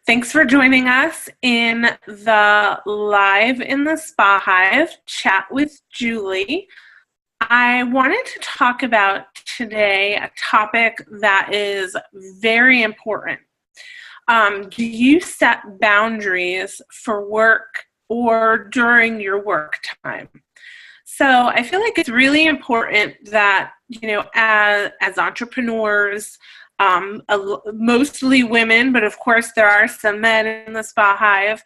Thanks for joining us in the Live in the SpaHive chat with Julie. I wanted to talk about today a topic that is very important. Do you set boundaries for work or during your work time? So I feel like it's really important that, as entrepreneurs, mostly women, but of course there are some men in the SpaHive,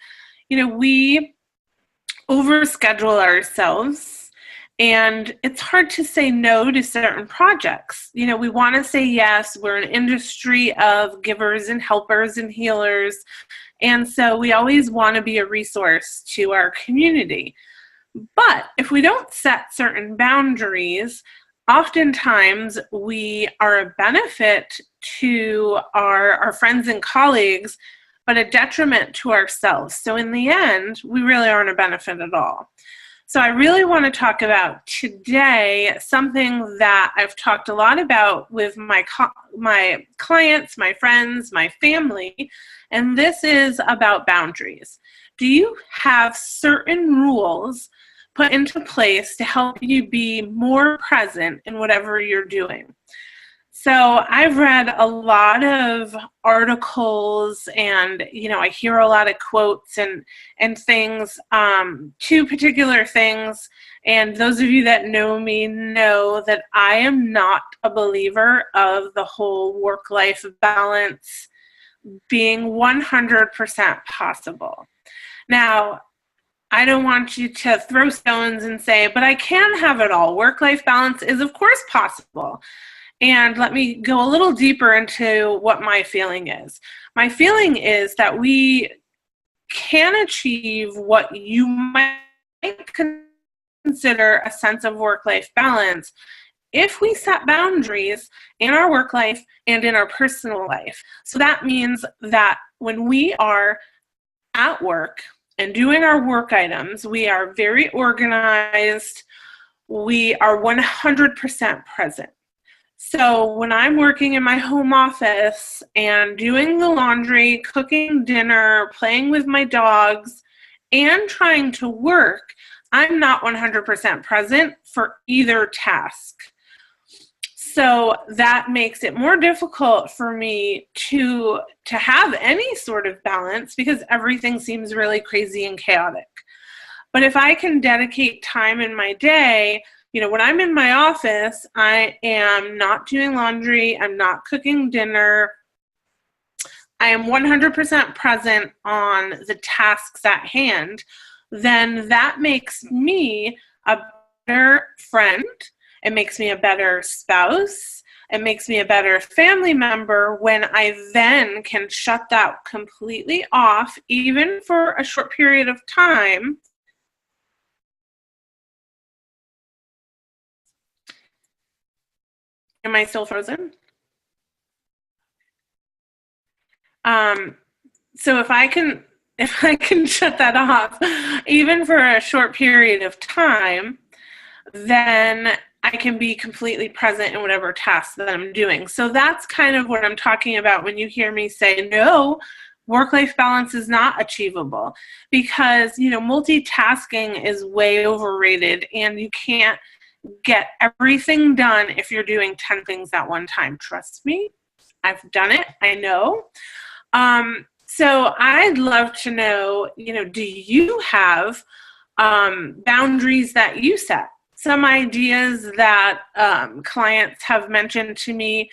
we overschedule ourselves and it's hard to say no to certain projects. We want to say yes. We're an industry of givers and helpers and healers. And so we always want to be a resource to our community. But if we don't set certain boundaries, oftentimes we are a benefit to our friends and colleagues, but a detriment to ourselves. So in the end, we really aren't a benefit at all. So I really want to talk about today something that I've talked a lot about with my clients, my friends, my family, and this is about boundaries. Do you have certain rules put into place to help you be more present in whatever you're doing? So I've read a lot of articles and, I hear a lot of quotes and things, two particular things. And those of you that know me know that I am not a believer of the whole work-life balance being 100% possible. Now, I don't want you to throw stones and say, but I can have it all. Work-life balance is, of course, possible. And let me go a little deeper into what my feeling is. My feeling is that we can achieve what you might consider a sense of work-life balance if we set boundaries in our work life and in our personal life. So that means that when we are at work and doing our work items, we are very organized. We are 100% present. So when I'm working in my home office and doing the laundry, cooking dinner, playing with my dogs, and trying to work, I'm not 100% present for either task. So that makes it more difficult for me to have any sort of balance because everything seems really crazy and chaotic. But if I can dedicate time in my day, when I'm in my office, I am not doing laundry, I'm not cooking dinner, I am 100% present on the tasks at hand, then that makes me a better friend. It makes me a better spouse. It makes me a better family member when I then can shut that completely off, even for a short period of time. Am I still frozen? So if I can shut that off, even for a short period of time, then I can be completely present in whatever task that I'm doing. So that's kind of what I'm talking about when you hear me say, no, work-life balance is not achievable because, multitasking is way overrated and you can't get everything done if you're doing 10 things at one time. Trust me, I've done it. I know. So I'd love to know, do you have boundaries that you set? Some ideas that clients have mentioned to me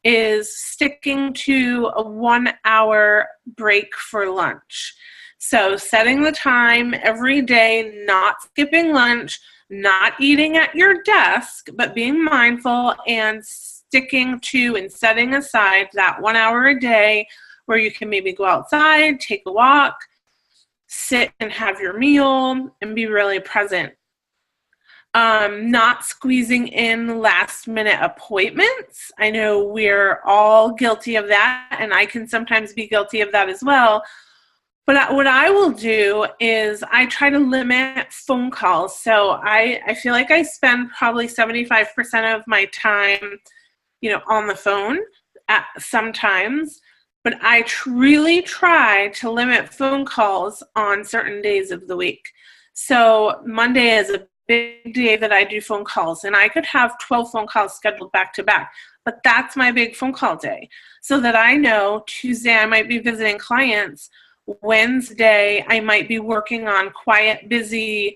is sticking to a 1 hour break for lunch. So setting the time every day, not skipping lunch, not eating at your desk, but being mindful and sticking to and setting aside that 1 hour a day where you can maybe go outside, take a walk, sit and have your meal, and be really present. Not squeezing in last minute appointments. I know we're all guilty of that, and I can sometimes be guilty of that as well. But what I will do is I try to limit phone calls. So I feel like I spend probably 75% of my time, on the phone sometimes. but I really try to limit phone calls on certain days of the week. So Monday is a big day that I do phone calls, and I could have 12 phone calls scheduled back to back, but that's my big phone call day, so that I know Tuesday I might be visiting clients, Wednesday I might be working on quiet, busy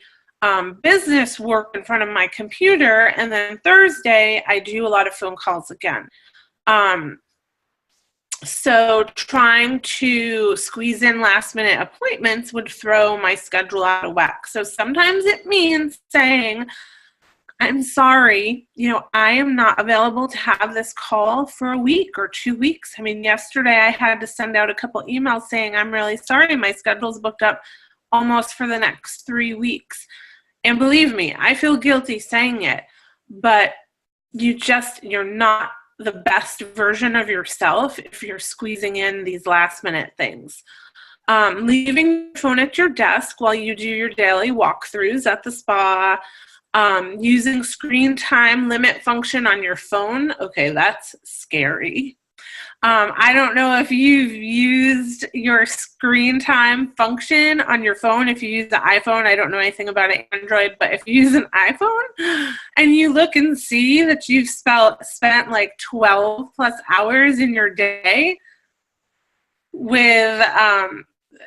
business work in front of my computer, and then Thursday I do a lot of phone calls again. So trying to squeeze in last minute appointments would throw my schedule out of whack. So sometimes it means saying, I'm sorry, I am not available to have this call for a week or 2 weeks. I mean, yesterday I had to send out a couple emails saying, I'm really sorry, my schedule's booked up almost for the next 3 weeks. And believe me, I feel guilty saying it, but you're not the best version of yourself if you're squeezing in these last minute things. Leaving your phone at your desk while you do your daily walkthroughs at the spa, using screen time limit function on your phone. Okay, that's scary. I don't know if you've used your screen time function on your phone. If you use the iPhone, I don't know anything about Android, but if you use an iPhone and you look and see that you've spent like 12 plus hours in your day with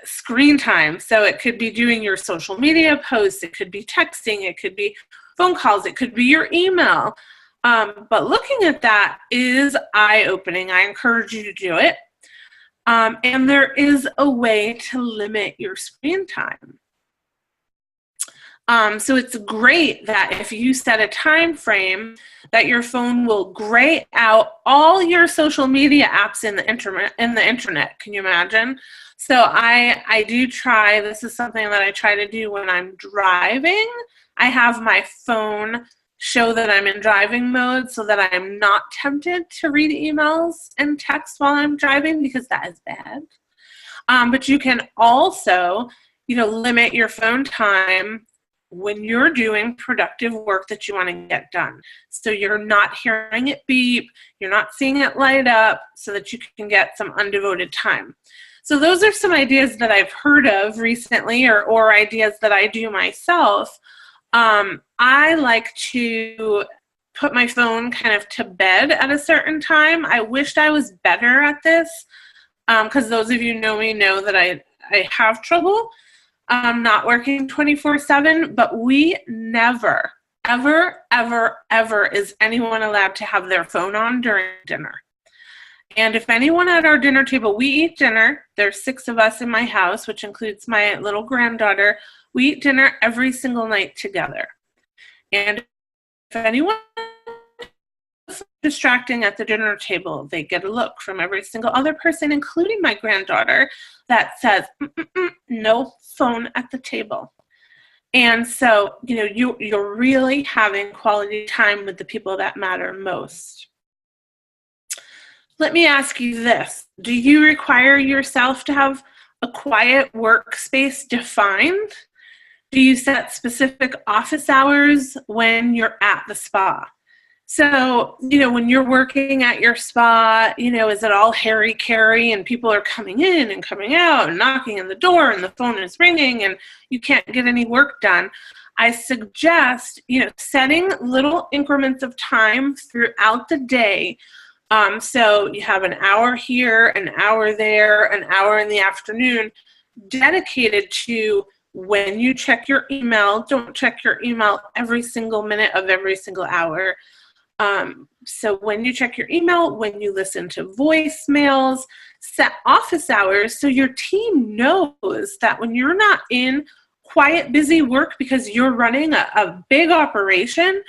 screen time. So it could be doing your social media posts, it could be texting, it could be phone calls, it could be your email. But looking at that is eye-opening. I encourage you to do it. And there is a way to limit your screen time. So it's great that if you set a time frame that your phone will gray out all your social media apps in the internet. Can you imagine? So I do try, this is something that I try to do when I'm driving. I have my phone show that I'm in driving mode so that I'm not tempted to read emails and text while I'm driving, because that is bad. But you can also, limit your phone time when you're doing productive work that you want to get done. So you're not hearing it beep, you're not seeing it light up, so that you can get some undevoted time. So those are some ideas that I've heard of recently, or ideas that I do myself. I like to put my phone kind of to bed at a certain time. I wished I was better at this, because those of you know me know that I have trouble not working 24/7, but we never, ever, ever, ever is anyone allowed to have their phone on during dinner. And if anyone at our dinner table, we eat dinner, there's 6 of us in my house, which includes my little granddaughter. We eat dinner every single night together. And if anyone is distracting at the dinner table, they get a look from every single other person, including my granddaughter, that says, no phone at the table. And so, you're really having quality time with the people that matter most. Let me ask you this. Do you require yourself to have a quiet workspace defined? Do you set specific office hours when you're at the spa? So, when you're working at your spa, is it all hairy-carry and people are coming in and coming out and knocking on the door and the phone is ringing and you can't get any work done? I suggest, setting little increments of time throughout the day. So you have an hour here, an hour there, an hour in the afternoon dedicated to when you check your email. Don't check your email every single minute of every single hour. So when you check your email, when you listen to voicemails, set office hours so your team knows that when you're not in quiet, busy work because you're running a big operation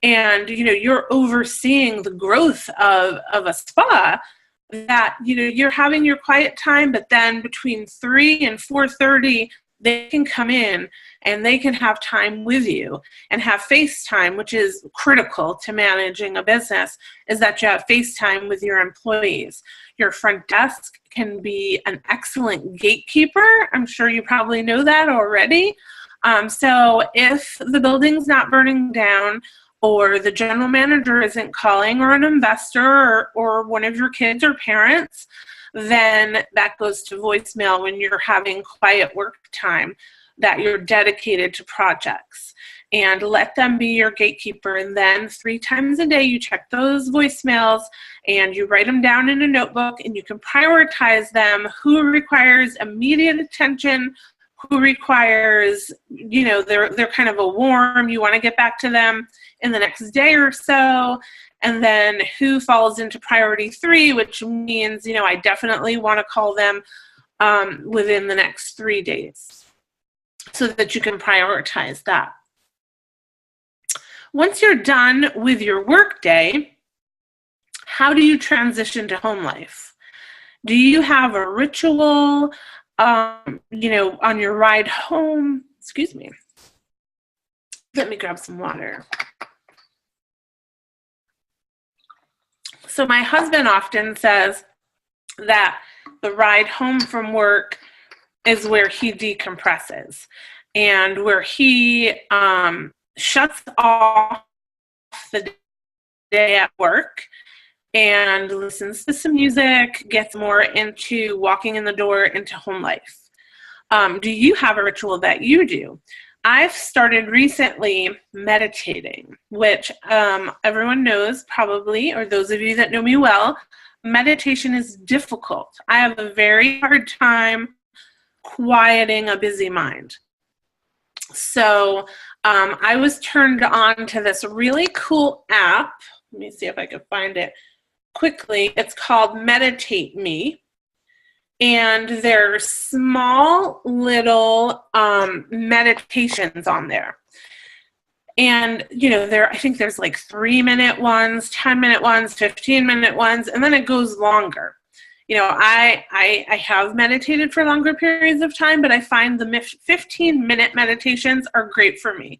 and, you're overseeing the growth of a spa, that, you're having your quiet time, but then between 3 and 4:30, they can come in and they can have time with you and have FaceTime, which is critical to managing a business, is that you have FaceTime with your employees. Your front desk can be an excellent gatekeeper. I'm sure you probably know that already. So if the building's not burning down, or the general manager isn't calling, or an investor, or one of your kids or parents, then that goes to voicemail when you're having quiet work time that you're dedicated to projects. And let them be your gatekeeper. And then 3 times a day, you check those voicemails and you write them down in a notebook, and you can prioritize them. Who requires immediate attention? Who requires, they're kind of a warm, you want to get back to them in the next day or so. And then who falls into priority 3, which means, I definitely want to call them within the next 3 days, so that you can prioritize that. Once you're done with your work day, how do you transition to home life? Do you have a ritual, on your ride home? Excuse me. Let me grab some water. So my husband often says that the ride home from work is where he decompresses and where he shuts off the day at work and listens to some music, gets more into walking in the door into home life. Do you have a ritual that you do? I've started recently meditating, which everyone knows probably, or those of you that know me well, meditation is difficult. I have a very hard time quieting a busy mind. So I was turned on to this really cool app. Let me see if I can find it quickly. It's called MeditateMe. And there's small little meditations on there. And, I think there's like 3-minute ones, 10-minute ones, 15-minute ones, and then it goes longer. I have meditated for longer periods of time, but I find the 15-minute meditations are great for me.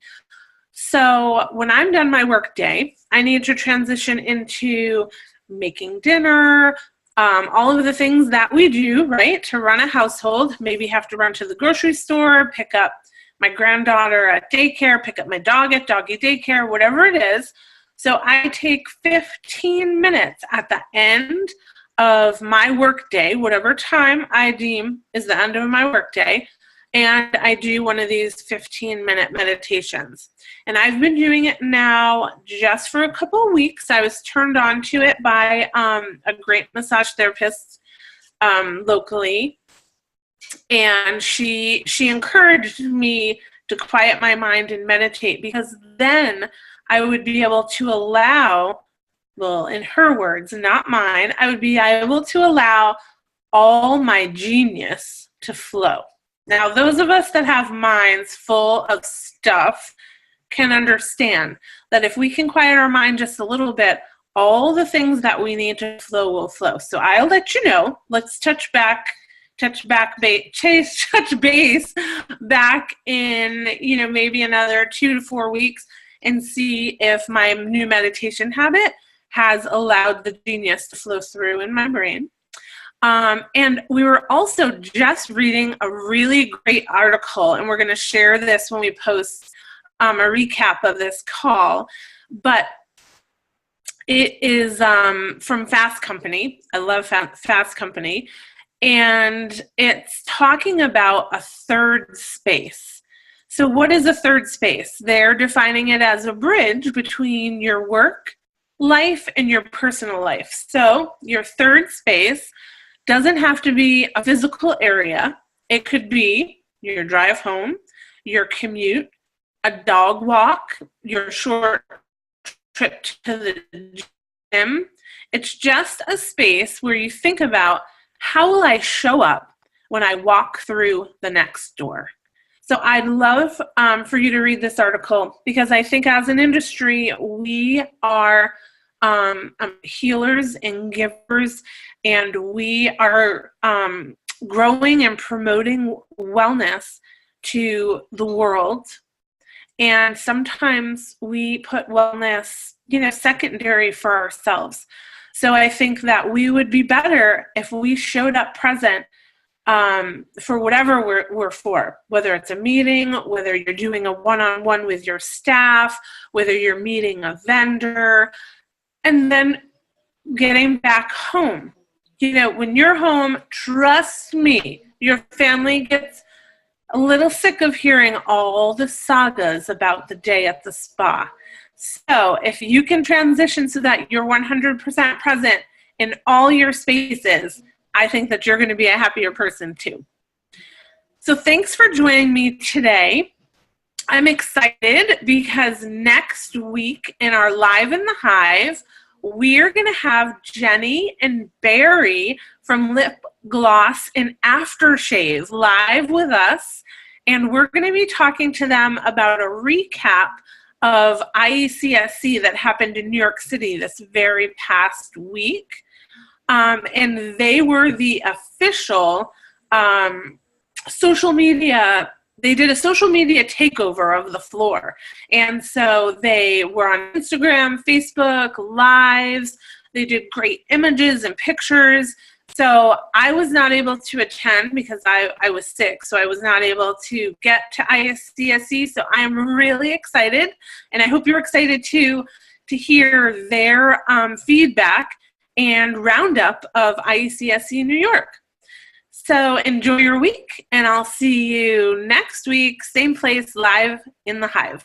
So when I'm done my work day, I need to transition into making dinner, all of the things that we do, right, to run a household. Maybe have to run to the grocery store, pick up my granddaughter at daycare, pick up my dog at doggy daycare, whatever it is. So I take 15 minutes at the end of my work day, whatever time I deem is the end of my work day, and I do one of these 15-minute meditations. And I've been doing it now just for a couple of weeks. I was turned on to it by a great massage therapist locally, and she encouraged me to quiet my mind and meditate, because then I would be able to allow, well, in her words, not mine, I would be able to allow all my genius to flow. Now, those of us that have minds full of stuff can understand that if we can quiet our mind just a little bit, all the things that we need to flow will flow. So I'll let you know. Let's touch base back in, maybe another 2 to 4 weeks, and see if my new meditation habit has allowed the genius to flow through in my brain. And we were also just reading a really great article, and we're going to share this when we post a recap of this call. But it is from Fast Company. I love Fast Company. And it's talking about a third space. So what is a third space? They're defining it as a bridge between your work life and your personal life. So your third space doesn't have to be a physical area. It could be your drive home, your commute, a dog walk, your short trip to the gym. It's just a space where you think about, how will I show up when I walk through the next door? So I'd love for you to read this article, because I think as an industry, we are healers and givers, and we are growing and promoting wellness to the world. And sometimes we put wellness, secondary for ourselves. So I think that we would be better if we showed up present for whatever we're for, whether it's a meeting, whether you're doing a one-on-one with your staff, whether you're meeting a vendor, and then getting back home. You know, when you're home, trust me, your family gets a little sick of hearing all the sagas about the day at the spa. So if you can transition so that you're 100% present in all your spaces, I think that you're going to be a happier person too. So thanks for joining me today. I'm excited because next week in our Live in the Hive, we're going to have Jenny and Barry from Lip Gloss and Aftershave live with us, and we're going to be talking to them about a recap of IECSC that happened in New York City this very past week, and they were the official social media. They did a social media takeover of the floor. And so they were on Instagram, Facebook, lives. They did great images and pictures. So I was not able to attend because I was sick. So I was not able to get to ISCSC. So I am really excited. And I hope you're excited too to hear their feedback and roundup of IECSC New York. So enjoy your week, and I'll see you next week, same place, live in the Hive.